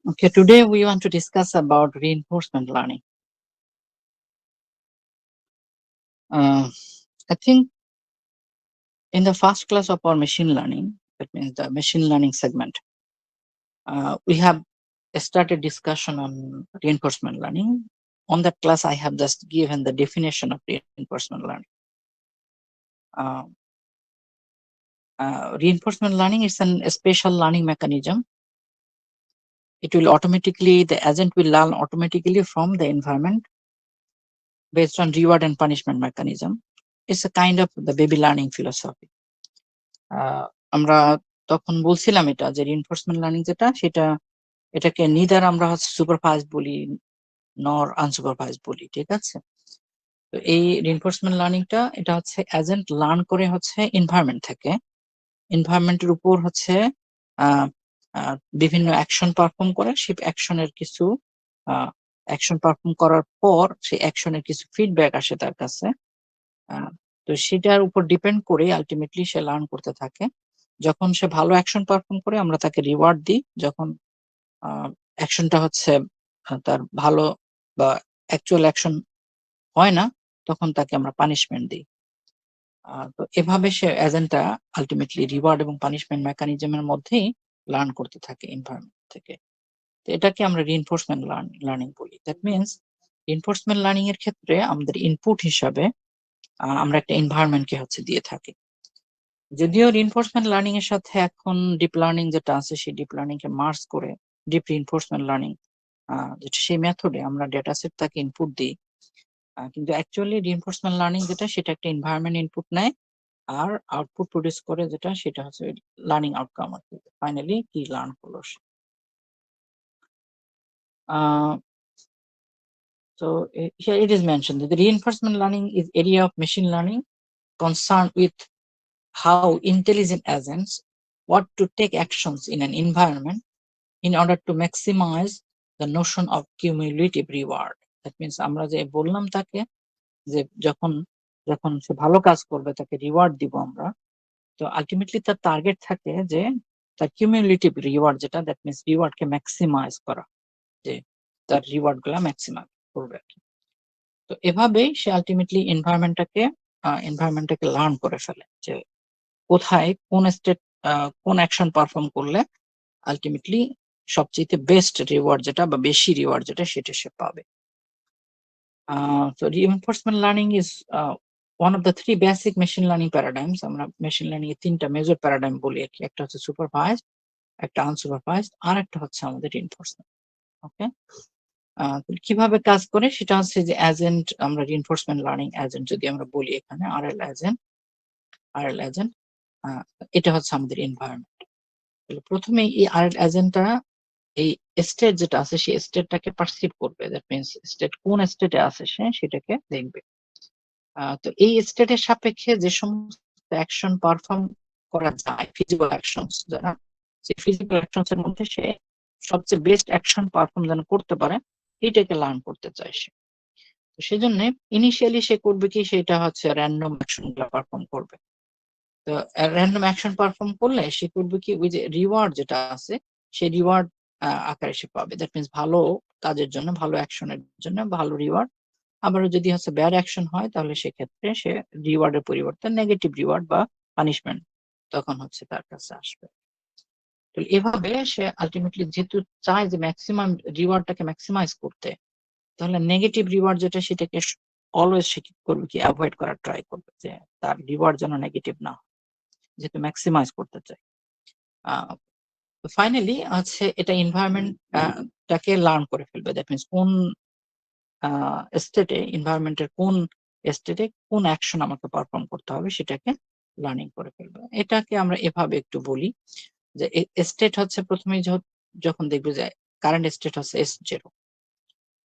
Okay, today we want to discuss about reinforcement learning. I think in the first class of our machine learning, that means the machine learning segment, we have started discussion on reinforcement learning. On that class, I have just given the definition of reinforcement learning. Uh, Reinforcement learning is a special learning mechanism. It will automatically, the agent will learn automatically from the environment based on reward and punishment mechanism. It's a kind of the baby learning philosophy. আমরা তখন বলছিলাম এটা যে reinforcement learning যেটা সেটা এটাকে neither আমরা হচ্ছে সুপারভাইজ বলি নর আনসুপারভাইজ বলি, ঠিক আছে? তো এই রিইনফোর্সমেন্ট লার্নিংটা এটা হচ্ছে এজেন্ট লার্ন করে হচ্ছে এনভায়রনমেন্ট থেকে, এনভায়রনমেন্টের উপর হচ্ছে বিভিন্ন অ্যাকশন পারফর্ম করে, সেই অ্যাকশনের কিছু অ্যাকশন পারফর্ম করার পর সেই অ্যাকশনের কিছু ফিডব্যাক আসে তার কাছে। তো সেটার উপর ডিপেন্ড করে আলটিমেটলি সে লার্ন করতে থাকে। যখন সে ভালো অ্যাকশন পারফর্ম করে আমরা তাকে রিওয়ার্ড দিই, যখন অ্যাকশনটা হচ্ছে তার ভালো বা অ্যাকচুয়াল অ্যাকশন হয় না তখন তাকে আমরা পানিশমেন্ট দিই। তো এভাবে সে এজেন্টটা আলটিমেটলি রিওয়ার্ড এবং পানিশমেন্ট মেকানিজমের মধ্যেই লার্ন করতে থাকে এনভায়রনমেন্ট থেকে। তো এটাকে আমরা রিইনফোর্সমেন্ট লার্নিং বলি। দ্যাট মিনস রিইনফোর্সমেন্ট লার্নিং এর ক্ষেত্রে আমাদের ইনপুট হিসাবে আমরা একটা এনভায়রনমেন্টকে হচ্ছে দিয়ে থাকি। যদিও রিইনফোর্সমেন্ট লার্নিং এর সাথে এখন ডিপ লার্নিং যেটা আছে সেই ডিপ লার্নিং কে মার্জ করে ডিপ রিইনফোর্সমেন্ট লার্নিং যেটা সেই মেথডে আমরা ডেটা সেট তাকে ইনপুট দিই, কিন্তু অ্যাকচুয়ালি রিইনফোর্সমেন্ট লার্নিং যেটা সেটা একটা এনভায়রনমেন্ট ইনপুট নেয় আর আউটপুট প্রডিউস করে, যেটা সেটা হচ্ছে লার্নিং আউটকাম আর কি, ফাইনালি কি লার্ন করলো সে। So here it is mentioned that the reinforcement learning is area of machine learning concerned with how intelligent agents what to take actions in an environment in order to maximize the notion of cumulative reward. That means আমরা যে বললাম তাকে যে যখন যখন সে ভালো কাজ করবে তাকে রিওয়ার্ড দিব আমরা, তো আলটিমেটলি তার টার্গেট থাকে যে তার কিউমুলেটিভ রিওয়ার্ড যেটা, দ্যাট মিনস রিওয়ার্ডকে ম্যাক্সিমাইজ করা, যে তার রিওয়ার্ড গুলা ম্যাক্সিমাইজ করবে আর কি। তো এভাবেই সে আলটিমেটলি এনভায়রনমেন্টটাকে লার্ন করে ফেলে যে কোথায় কোন স্টেট কোন অ্যাকশন পারফর্ম করলে আলটিমেটলি সবচেয়ে বেস্ট রিওয়ার্ড যেটা বা বেশি রিওয়ার্ড যেটা সেটা সে পাবে। So reinforcement learning is one of the three basic machine learning paradigms. আমরা মেশিন লার্নিং এর তিনটা মেজর প্যারাডাইম বলি আর কি, একটা হচ্ছে সুপারভাইজড, একটা আনসুপারভাইজড, আর একটা হচ্ছে আমাদের রিইনফোর্সমেন্ট। ওকে, কিভাবে কাজ করে সেটা হচ্ছে যে এজেন্ট, আমরা রিইনফোর্সমেন্ট লার্নিং এজেন্ট যদি আমরা বলি এখানে আরএল এজেন্ট, এটা হচ্ছে আমাদের এনভায়রনমেন্ট। প্রথমে এই আরএল এজেন্টটা এই স্টেট যেটা আছে সেই স্টেটটাকে পারসিভ করবে, দ্যাট মিনস স্টেট কোন স্টেটে আছে সে সেটাকে দেখবে। তো এই স্টেটের সাপেক্ষে যে সমস্ত অ্যাকশন পারফর্ম করা যায়, ফিজিক্যাল অ্যাকশনস যারা, সেই ফিজিক্যাল অ্যাকশনস এর মধ্যে সে সবচেয়ে বেস্ট অ্যাকশন পারফর্ম যেন করতে পারে এইটাকে লার্ন করতে চায় সে। তো সেজন্য ইনিশিয়ালি সে করবে কি, সেটা হচ্ছে র্যান্ডম অ্যাকশন গুলো পারফর্ম করবে। তো র্যান্ডম অ্যাকশন পারফর্ম করলে সে করবে কি, ওই যে রিওয়ার্ড যেটা আছে সেই রিওয়ার্ড আকারে সে পাবে। দ্যাট মিনস ভালো কাজের জন্য, ভালো অ্যাকশনের জন্য ভালো রিওয়ার্ড। আবার যদি হচ্ছে ব্যাড অ্যাকশন হয় তাহলে সেক্ষেত্রে সে রিওয়ার্ডের পরিবর্তে নেগেটিভ রিওয়ার্ড বা পানিশমেন্ট তখন হচ্ছে তার কাছে আসবে। তো এভাবে সে আলটিমেটলি যেহেতু চায় যে ম্যাক্সিমাম রিওয়ার্ডটাকে ম্যাক্সিমাইজ করতে, তাহলে নেগেটিভ রিওয়ার্ড যেটা সেটাকে অলওয়েজ সে কি করবে কি অ্যাভয়েড করার ট্রাই করবে, যে তার রিওয়ার্ড যেন নেগেটিভ না হয়, যেহেতু ম্যাক্সিমাইজ করতে চায়। ফাইনালি হচ্ছে এটা এনভায়রনমেন্ট টাকে লার্ন করে ফেলবে। দ্যাট মিনস কোন স্টেটে, এনভায়রনমেন্টের কোন স্টেটে কোন অ্যাকশন আমাকে পারফর্ম করতে হবে সেটাকে লার্নিং করে ফেলবে। এটাকে আমরা এভাবে একটু বলি যে স্টেট হচ্ছে প্রথমে যখন দেখবে যে কারেন্ট স্টেট হচ্ছে S0,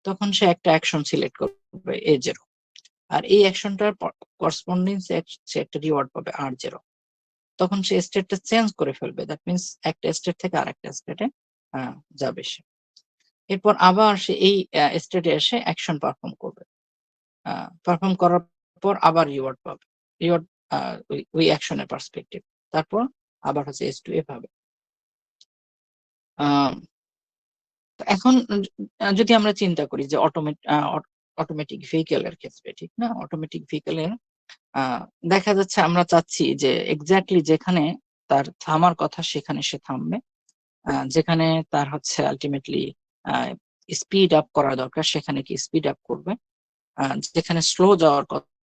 তখন সে একটা অ্যাকশন সিলেক্ট করবে A0, আর এই অ্যাকশনটার করসপন্ডিং সে একটা রিওয়ার্ড পাবে R0। তখন সে স্টেটটা চেঞ্জ করে ফেলবে, দ্যাট মিনস একটা স্টেট থেকে আরেকটা স্টেটে যাবে সে। এরপর আবার সে এই স্টেটে এসে অ্যাকশন পারফর্ম করবে, পারফর্ম করার পর আবার রিওয়ার্ড পাবে, রিওয়ার্ড ওই অ্যাকশনের পার্সপেক্টিভ। তারপর আবার হচ্ছে S2 এভাবে। এখন যদি আমরা চিন্তা করি যে অটোমেটিক ভেহিকেল এর ক্ষেত্রে, ঠিক না? অটোমেটিক ভেহিকেলের দেখা যাচ্ছে আমরা চাচ্ছি যে এক্সাক্টলি যেখানে তার থামার কথা সেখানে সে থামবে। যেখানে তার হচ্ছে আল্টিমেটলি স্পিড আপ করা দরকার সেখানে কি স্পিড আপ করবে। যেখানে স্লো যাওয়ার কথা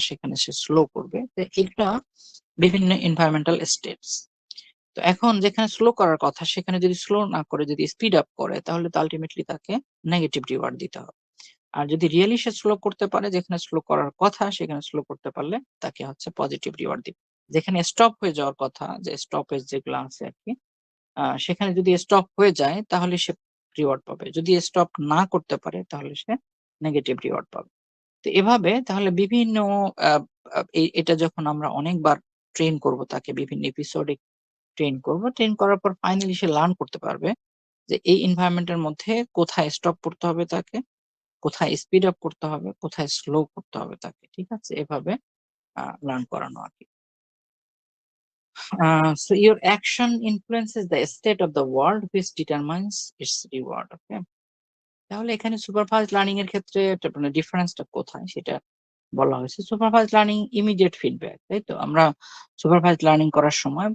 সেখানে সে স্লো করবে। তো এটা বিভিন্ন এনভায়রনমেন্টাল স্টেটস। তো এখন যেখানে স্লো করার কথা সেখানে যদি স্লো না করে যদি স্পিড আপ করে তাহলে তো আল্টিমেটলি তাকে নেগেটিভ রিওয়ার্ড দিতে হবে। আর যদি রিয়েলি সে স্লো করতে পারে, যেখানে স্লো করার কথা সেখানে স্লো করতে পারলে তাকে হচ্ছে পজিটিভ রিওয়ার্ড দিবে। যেখানে স্টপ হয়ে যাওয়ার কথা, যে স্টপেজ যেগুলো আছে আরকি, সেখানে যদি স্টপ হয়ে যায় তাহলে সে রিওয়ার্ড পাবে। যদি স্টপ না করতে পারে তাহলে সে নেগেটিভ রিওয়ার্ড পাবে। তো এভাবে তাহলে বিভিন্ন আ আ এটা যখন আমরা অনেকবার ট্রেন করব, তাকে বিভিন্ন এপিসোডে ট্রেন করব। ট্রেন করার পর ফাইনালি সে লার্ন করতে পারবে যে এই এনভায়রনমেন্ট এর মধ্যে কোথায় স্টপ করতে হবে তাকে, কোথায় স্পিড আপ করতে হবে, কোথায় স্লো করতে হবে তাকে। ঠিক আছে? এভাবে লার্ন করানো আরকি। So your action influences the state of the world which determines its reward. Okay? তাহলে এখানে সুপারভাইজড লার্নিং এর ক্ষেত্রে মানে ডিফারেন্সটা কোথায় সেটা বলা হয়েছে। সুপারভাইজড লার্নিং ইমিডিয়েট ফিডব্যাক, তাই তো? আমরা সুপারভাইজড লার্নিং করার সময়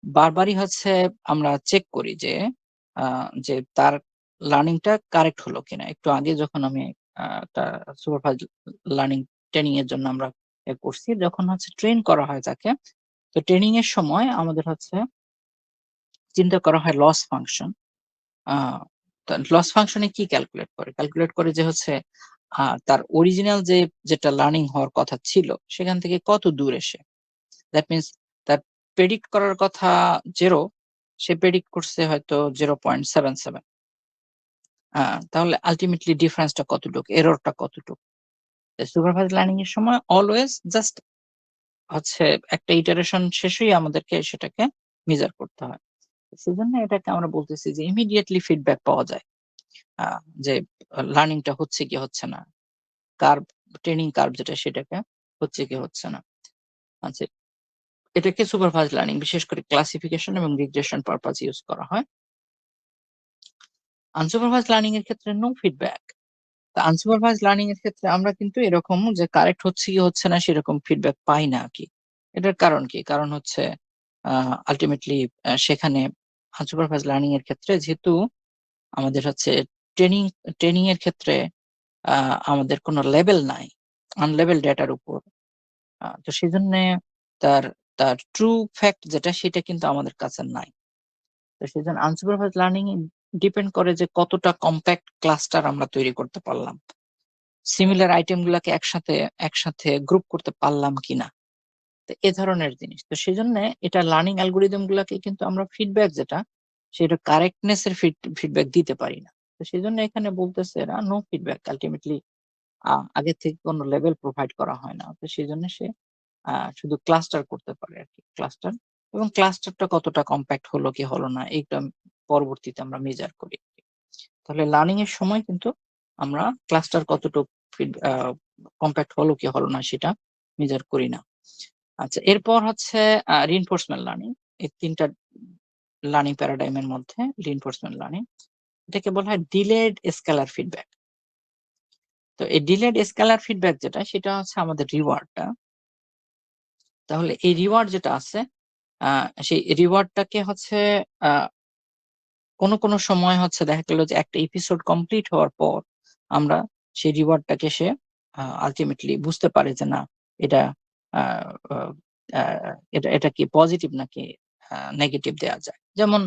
বারবারই হচ্ছে আমরা চেক করি যে তার লার্নিংটা কারেক্ট হলো কিনা। একটু আগে যখন আমি একটা সুপারভাইজড লার্নিং ট্রেনিং এর জন্য আমরা করছি, যখন হচ্ছে ট্রেন করা হয় তাকে, তো ট্রেনিং এর সময় আমাদের হচ্ছে চিন্তা করা হয় লস ফাংশন। আ লস ফাংশনে কি ক্যালকুলেট করে? ক্যালকুলেট করে যে হচ্ছে তার অরিজিনাল যেটা লার্নিং হওয়ার কথা ছিল সেখান থেকে কত দূরে সে। দ্যাট মিনস তার প্রেডিক্ট করার কথা 0, সে প্রেডিক্ট করছে হয়তো 0.77। আ তাহলে আল্টিমেটলি ডিফারেন্সটা কতটুকু? এররটা কতটুকু? সুপারভাইজড লার্নিং এর সময় অলওয়েজ জাস্ট হচ্ছে একটা ইটারেশন শেষেই আমাদেরকে সেটাকে মেজার করতে হয়। সেজন্য এটাকে আমরা বলতেছি যে ইমিডিয়েটলি ফিডব্যাক পাওয়া যায়। আ যে লার্নিংটা হচ্ছে কি হচ্ছে না। কার্ভ, ট্রেনিং কার্ভ যেটা সেটাকে হচ্ছে কি হচ্ছে না। আচ্ছা, এটাকে সুপারভাইজড লার্নিং বিশেষ করে ক্লাসিফিকেশন এবং রিগ্রেশন পারপাস ইউস করা হয়। আনসুপারভাইজড লার্নিং এর ক্ষেত্রে নো ফিডব্যাক। তো আনসুপারভাইজড লার্নিং এর ক্ষেত্রে আমরা কিন্তু এরকম যে কারেক্ট হচ্ছে কি হচ্ছে না সেরকম ফিডব্যাক পাই না আরকি। এটার কারণ কি? কারণ হচ্ছে আ আল্টিমেটলি সেখানে আনসুপারভাইজড লার্নিং এর ক্ষেত্রে যেহেতু আমাদের হচ্ছে ট্রেনিং ট্রেনিং এর ক্ষেত্রে আ আমাদের কোনো লেবেল নাই। আনলেবেলড ডেটার উপর। তো সেজন্যে তার তার ট্রু ফ্যাক্ট যেটা সেটা কিন্তু আমাদের কাছে নাই। তো সেজন্য আনসুপারভাইজড লার্নিং ডিপেন্ড করে যে কতটা কম্প্যাক্ট ক্লাস্টার আমরা তৈরি করতে পারলাম। সিমিলার আইটেম গুলাকে একসাথে একসাথে গ্রুপ করতে পারলাম কিনা। তো এ ধরনের জিনিস। তো সেজন্যে এটা লার্নিং অ্যালগরিদম গুলাকে কিন্তু আমরা ফিডব্যাক যেটা, সেটা কারেক্টনেস এর ফিডব্যাক দিতে পারি না। তো সেজন্য এখানে বলতেছে এরা নো ফিডব্যাক। আল্টিমেটলি আগে থেকে কোনো লেভেল প্রোভাইড করা হয় না। তো সেজন্য সে শুধু ক্লাস্টার করতে পারে আরকি। ক্লাস্টার এবং ক্লাস্টারটা কতটা কম্প্যাক্ট হলো কি হলো না এইটা পরবর্তীতে আমরা মেজার করি। তাহলে লার্নিং এর সময় কিন্তু আমরা ক্লাস্টার কতটুক কম্প্যাক্ট হলো কি হলো না সেটা মেজার করি না। আচ্ছা, এরপর হচ্ছে রিইনফোর্সমেন্ট লার্নিং। এই ৩ টা লার্নিং প্যারাডাইম এর মধ্যে রিইনফোর্সমেন্ট লার্নিং, এটাকে বলা হয় ডিলেড স্কেলার ফিডব্যাক। তো এই ডিলেড স্কেলার ফিডব্যাক যেটা সেটা হচ্ছে আমাদের রিওয়ার্ডটা। তাহলে এই রিওয়ার্ড যেটা আছে আ সেই রিওয়ার্ডটাকে হচ্ছে আ কোনো সময় হচ্ছে দেখা গেল যে একটা এপিসোড কমপ্লিট হওয়ার পর আমরা সেই রিওয়ার্ডটাকে সে আল্টিমেটলি বুঝতে পারে যে না, এটা আ আ আ এটা কি পজিটিভ নাকি নেগেটিভ দেয়া যায়। যেমন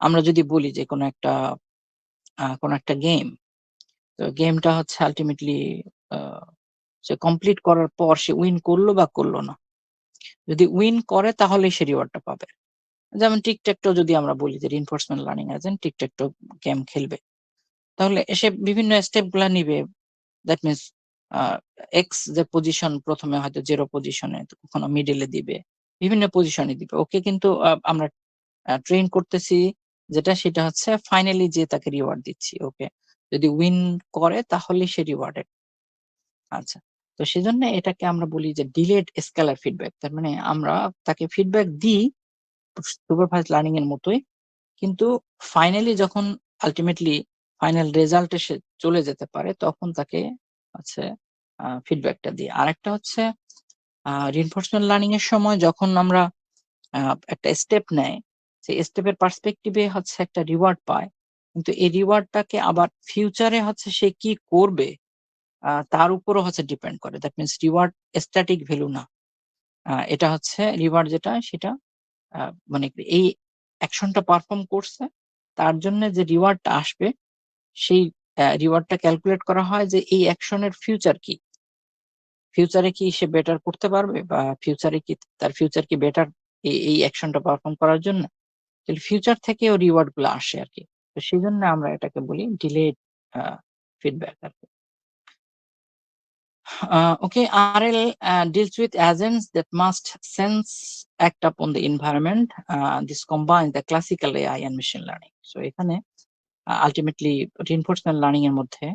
আমরা যদি বলি যে কোনো একটা গেম, তো গেমটা হচ্ছে আল্টিমেটলি আ সে কমপ্লিট করার পর সে উইন করলো বা করল না। যদি উইন করে তাহলেই সে রিওয়ার্ডটা পাবে। যেমন টিক-ট্যাক-টো যদি আমরা বলি যে রিইনফোর্সমেন্ট লার্নিং এজেন্ট টিক-ট্যাক-টো গেম খেলবে। তাহলে সে বিভিন্ন স্টেপ গুলা নিবে। দ্যাট মিনস আ এক্স যে পজিশন ১ম এ হয়তো 0 পজিশনে, কখনো মিডল এ দিবে। বিভিন্ন পজিশনে দিবে। ওকে কিন্তু আমরা ট্রেন করতেছি যেটা সেটা হচ্ছে ফাইনালি যেয়ে তাকে রিওয়ার্ড দিচ্ছি। ওকে। যদি উইন করে তাহলেই সে রিওয়ার্ডেড। আচ্ছা। তো সেজন্য এটাকে আমরা বলি যে ডিলেড স্কেলার ফিডব্যাক। তার মানে আমরা তাকে ফিডব্যাক দিই সুপারভাইজড লার্নিং এর মতোই। কিন্তু ফাইনালি যখন আলটিমেটলি ফাইনাল রেজাল্টে সে চলে যেতে পারে, তখন তাকে হচ্ছে ফিডব্যাকটা দিই। আরেকটা হচ্ছে রিইনফোর্সমেন্ট লার্নিং এর সময় যখন আমরা একটা স্টেপ নেয়, সেই স্টেপের পার্সপেক্টিভে হচ্ছে একটা রিওয়ার্ড পায়, কিন্তু এই রিওয়ার্ডটাকে আবার ফিউচারে হচ্ছে সে কি করবে তার উপরও হচ্ছে ডিপেন্ড করে। That means reward static value না। এটা হচ্ছে রিওয়ার্ড যেটা সেটা মানে এই অ্যাকশনটা পারফর্ম করছে, তার জন্য যে রিওয়ার্ডটা আসবে সেই রিওয়ার্ডটা ক্যালকুলেট করা হয় যে এই অ্যাকশনের ফিউচার কি, ফিউচারে কি সে বেটার করতে পারবে, বা ফিউচারে কি তার ফিউচার কি বেটার এই অ্যাকশনটা পারফর্ম করার জন্য। তাহলে ফিউচার থেকেও রিওয়ার্ড গুলো আসে আর কি। তো সেই জন্য আমরা এটাকে বলি ডিলেড ফিডব্যাক আর কি। Okay, RL deals with agents that must sense, act upon the environment. This combines the classical AI and machine learning. So এখানে আলটিমেটলি রিইনফোর্সমেন্ট লার্নিং এর মধ্যে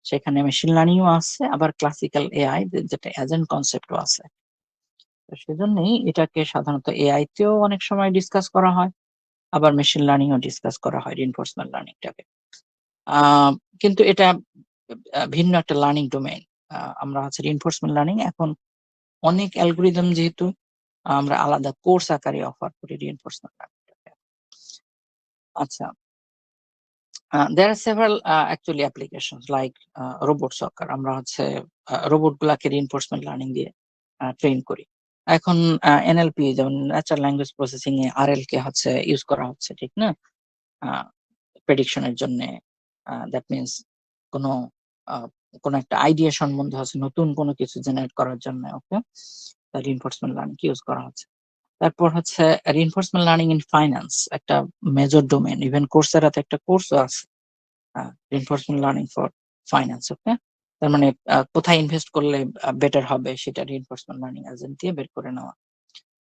সেখানে মেশিন লার্নিংও আছে, আবার ক্লাসিক্যাল এআই যেটা এজেন্ট কনসেপ্টও আছে। তো সেজন্যই এটাকে সাধারণত এআই তেও অনেক সময় ডিসকাস করা হয়, আবার মেশিন লার্নিংও ডিসকাস করা হয় রিইনফোর্সমেন্ট লার্নিংটাকে। কিন্তু এটা ভিন্ন একটা লার্নিং ডোমেইন। আমরা হচ্ছে রিইনফোর্সমেন্ট লার্নিং এখন অনেক অ্যালগরিদম যেহেতু আমরা আলাদা কোর্স আকারে অফার করি রিইনফোর্সমেন্ট লার্নিংটাকে। আচ্ছা, there are several actually applications like robot soccer. আমরা হচ্ছে রোবট গুলাকে রিইনফোর্সমেন্ট লার্নিং দিয়ে ট্রেন করি। এখন এনএলপি যেমন ন্যাচারাল ল্যাঙ্গুয়েজ প্রসেসিং এ আরএল কে হচ্ছে ইউজ করা হচ্ছে, ঠিক না? প্রেডিকশনের জন্য। দ্যাট মিনস কোনো কোনো একটা আইডিয়া সম্বন্ধে হচ্ছে নতুন কোনো কিছু জেনারেট করার জন্য ওকে রিইনফোর্সমেন্ট লার্নিং ইউজ করা হচ্ছে। তারপর হচ্ছে রিইনফোর্সমেন্ট লার্নিং ইন ফাইন্যান্স, একটা মেজর ডোমেন। ইভেন কোর্সেরাতে একটা কোর্সও আছে রিইনফোর্সমেন্ট লার্নিং ফর ফাইন্যান্স। ওকে, তার মানে কোথায় ইনভেস্ট করলে বেটার হবে সেটা রিইনফোর্সমেন্ট লার্নিং এজেন্ট দিয়ে বের করে নেওয়া।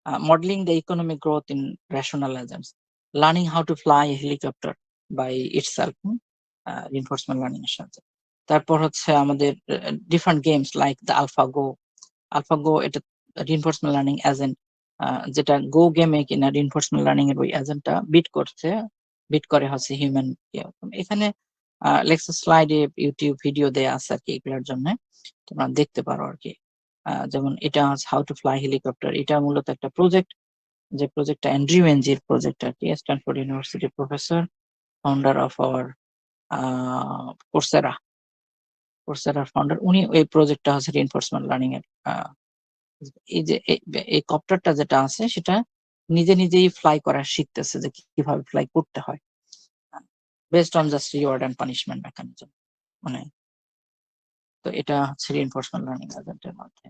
Modeling the economic growth in rational agents, learning how to fly a helicopter by itself, reinforcement learning এর সাথে। তারপর হচ্ছে আমাদের different games like the AlphaGo. AlphaGo এটা রিইনফোর্সমেন্ট লার্নিং এজেন্ট, যেটা গো গেমে কিনা রিইনফোর্সমেন্ট লার্নিং এর ওই এজেন্টটা বিট করে হচ্ছে হিউম্যান। এখানে লেক্সা স্লাইডে ইউটিউব ভিডিও দেয়া আছে আর কি, এগুলোর জন্য তোমরা দেখতে পারো আর কি। যেমন এটা হাউ টু ফ্লাই হেলিকপ্টার, এটা মূলত একটা প্রজেক্ট, যে প্রজেক্টটা অ্যান্ড্রিউ এনজির প্রজেক্ট আর কি, Stanford university professor, founder of our Coursera founder. উনি এই প্রজেক্টটা হচ্ছে রিইনফোর্সমেন্ট লার্নিং এর। এই যে এই কপ্টারটা যেটা আছে সেটা নিজেই ফ্লাই করা শিখতেছে, যে কিভাবে ফ্লাই করতে হয় based on just reward and punishment mechanism. মানে তো এটা হচ্ছে রিইনফোর্সমেন্ট লার্নিং এজেন্টের মধ্যে।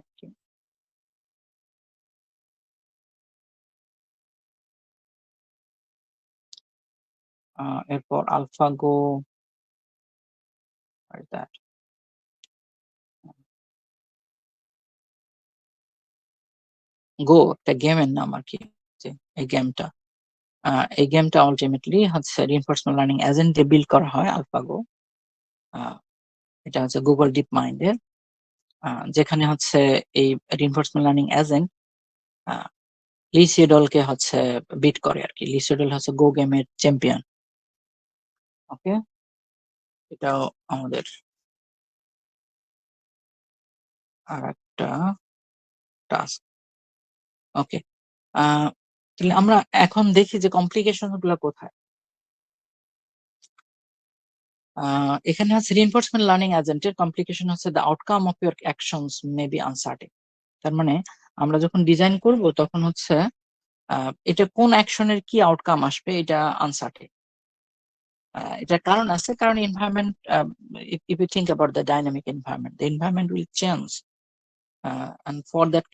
এরপর আলফাগো, গো একটা গেমের নাম আর কি। এই গেমটা আলটিমেটলি হচ্ছে রিইনফোর্সমেন্ট লার্নিং এজেন্ট দিয়ে বিল্ড করা হয়, আলফাগো। এটা হচ্ছে গুগল ডিপ মাইন্ডের, যেখানে হচ্ছে এই রিইনফোর্সমেন্ট লার্নিং এজেন্ট লি সেডলকে হচ্ছে বিট করে আর কি। লি সেডল হচ্ছে গো গেমের চ্যাম্পিয়ন। ওকে, এটাও আমাদের আর একটা টাস্ক। ওকে, তাহলে আমরা এখন দেখি যে কমপ্লিকেশন গুলো কোথায়। এখানে হচ্ছে রিইনফোর্সমেন্ট লার্নিং এজেন্টের কমপ্লিকেশন হচ্ছে the outcome of your actions may be uncertain. তার মানে আমরা যখন ডিজাইন করব তখন হচ্ছে এটা কোন অ্যাকশনের কি আউটকাম আসবে এটা আনসার্টেন। এটার কারণ আছে, কারণ environment, if you think about the dynamic environment, the environment will change, and for that